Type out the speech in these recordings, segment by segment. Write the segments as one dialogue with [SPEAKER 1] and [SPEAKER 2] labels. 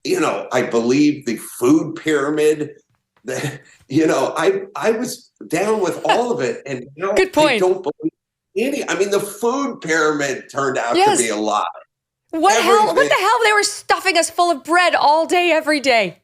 [SPEAKER 1] I believe the food pyramid. I was down with all of it, and
[SPEAKER 2] Good point.
[SPEAKER 1] I don't believe any. I mean, the food pyramid turned out to be a lie.
[SPEAKER 2] What the hell? They were stuffing us full of bread all day, every day.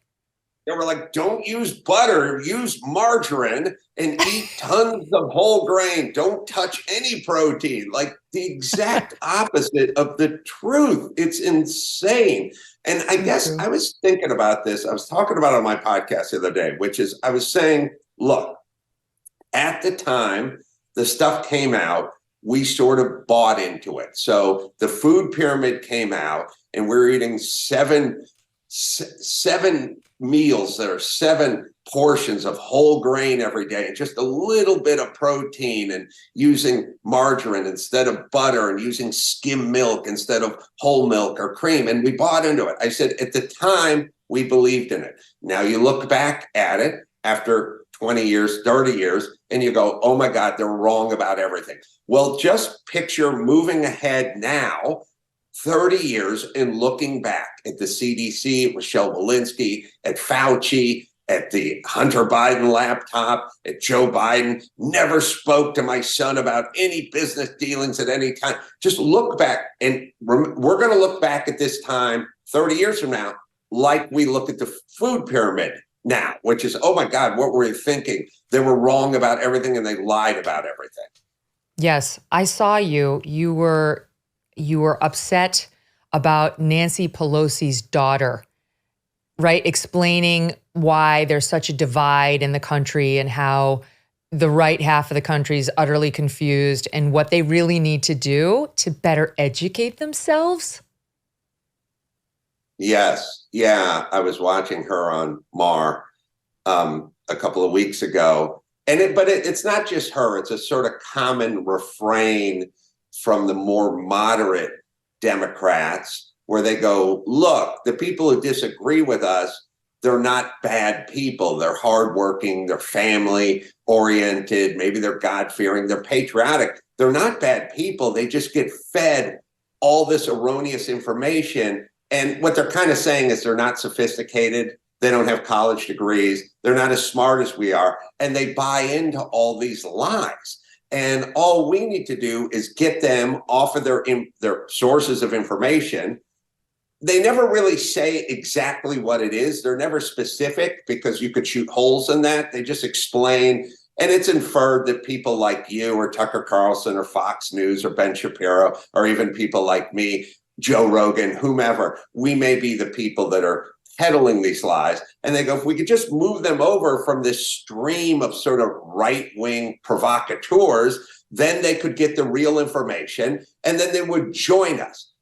[SPEAKER 1] They were like, don't use butter, use margarine, and eat tons of whole grain. Don't touch any protein. Like the exact opposite of the truth. It's insane. And I guess I was thinking about this. I was talking about it on my podcast the other day, which is I was saying, look, at the time the stuff came out, we sort of bought into it. So the food pyramid came out, and we're eating seven meals that are 7 portions of whole grain every day, and just a little bit of protein, and using margarine instead of butter, and using skim milk instead of whole milk or cream. And we bought into it. I said at the time we believed in it. Now you look back at it after 20 years, 30 years, and you go, oh my God, they're wrong about everything. Well, just picture moving ahead now, 30 years, and looking back at the CDC, at Michelle Walensky, at Fauci, at the Hunter Biden laptop, at Joe Biden, never spoke to my son about any business dealings at any time. Just look back, and we're going to look back at this time 30 years from now like we look at the food pyramid now, which is, oh my God, what were they thinking? They were wrong about everything, and they lied about everything.
[SPEAKER 2] Yes, I saw you. You were upset about Nancy Pelosi's daughter, right? Explaining why there's such a divide in the country and how the right half of the country is utterly confused and what they really need to do to better educate themselves.
[SPEAKER 1] Yes. Yeah. I was watching her on Mar a couple of weeks ago. But it's not just her. It's a sort of common refrain from the more moderate Democrats, where they go, look, the people who disagree with us, they're not bad people. They're hardworking, they're family oriented, maybe they're God-fearing, they're patriotic. They're not bad people. They just get fed all this erroneous information. And what they're kind of saying is they're not sophisticated. They don't have college degrees. They're not as smart as we are. And they buy into all these lies. And all we need to do is get them off of their sources of information. They never really say exactly what it is. They're never specific, because you could shoot holes in that. They just explain. And it's inferred that people like you or Tucker Carlson or Fox News or Ben Shapiro, or even people like me, Joe Rogan, whomever, we may be the people that are peddling these lies. And they go, if we could just move them over from this stream of sort of right-wing provocateurs, then they could get the real information, and then they would join us.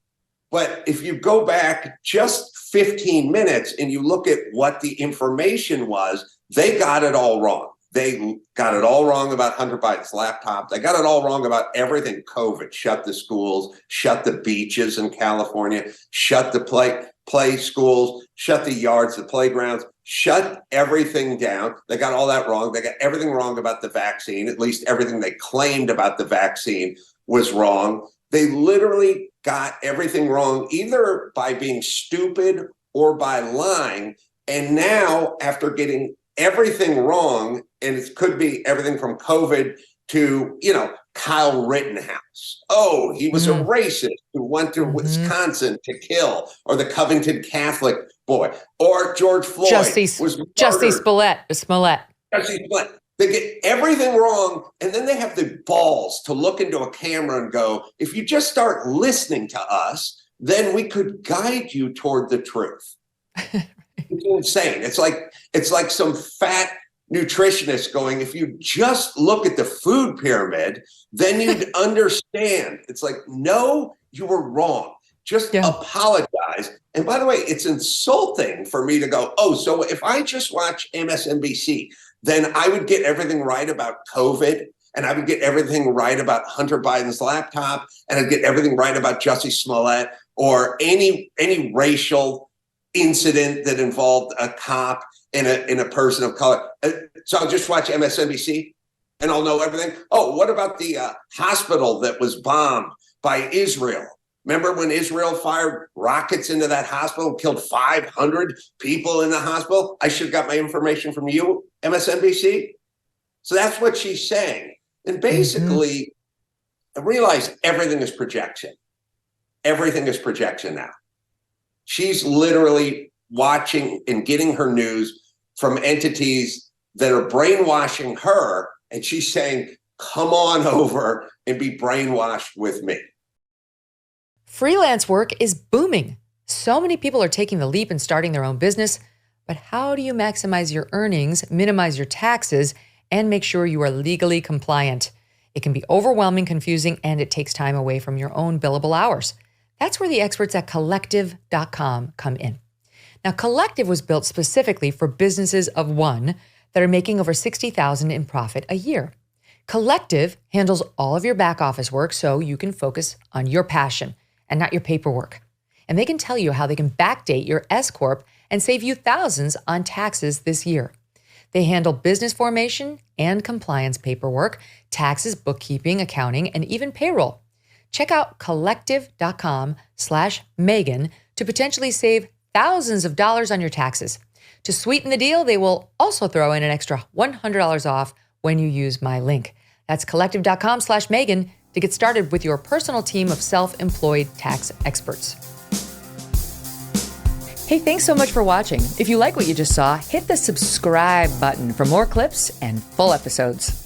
[SPEAKER 1] But if you go back just 15 minutes and you look at what the information was, they got it all wrong. They got it all wrong about Hunter Biden's laptop. They got it all wrong about everything. COVID, shut the schools, shut the beaches in California, shut the play schools, shut the yards, the playgrounds, shut everything down. They got all that wrong. They got everything wrong about the vaccine. At least everything they claimed about the vaccine was wrong. They literally got everything wrong, either by being stupid or by lying. And now, after getting everything wrong, and it could be everything from COVID to, Kyle Rittenhouse. Oh, he was a racist who went to Wisconsin to kill, or the Covington Catholic boy, or George Floyd was murdered.
[SPEAKER 2] Smollett.
[SPEAKER 1] They get everything wrong, and then they have the balls to look into a camera and go, if you just start listening to us, then we could guide you toward the truth. It's insane. It's like some fat nutritionist going, if you just look at the food pyramid, then you'd understand. It's like, no, you were wrong. Just apologize. And by the way, it's insulting for me to go, oh, so if I just watch MSNBC, then I would get everything right about COVID, and I would get everything right about Hunter Biden's laptop, and I'd get everything right about Jussie Smollett, or any racial incident that involved a cop and a person of color. So I'll just watch MSNBC and I'll know everything. Oh, what about the hospital that was bombed by Israel? Remember when Israel fired rockets into that hospital and killed 500 people in the hospital? I should have got my information from you, MSNBC. So that's what she's saying. And basically, I realize everything is projection. Everything is projection now. She's literally watching and getting her news from entities that are brainwashing her. And she's saying, come on over and be brainwashed with me.
[SPEAKER 2] Freelance work is booming. So many people are taking the leap and starting their own business. But how do you maximize your earnings, minimize your taxes, and make sure you are legally compliant? It can be overwhelming, confusing, and it takes time away from your own billable hours. That's where the experts at Collective.com come in. Now, Collective was built specifically for businesses of one that are making over $60,000 in profit a year. Collective handles all of your back office work so you can focus on your passion and not your paperwork. And they can tell you how they can backdate your S-Corp and save you thousands on taxes this year. They handle business formation and compliance paperwork, taxes, bookkeeping, accounting, and even payroll. Check out collective.com/Megyn to potentially save thousands of dollars on your taxes. To sweeten the deal, they will also throw in an extra $100 off when you use my link. That's collective.com/Megyn to get started with your personal team of self-employed tax experts. Hey, thanks so much for watching. If you like what you just saw, hit the subscribe button for more clips and full episodes.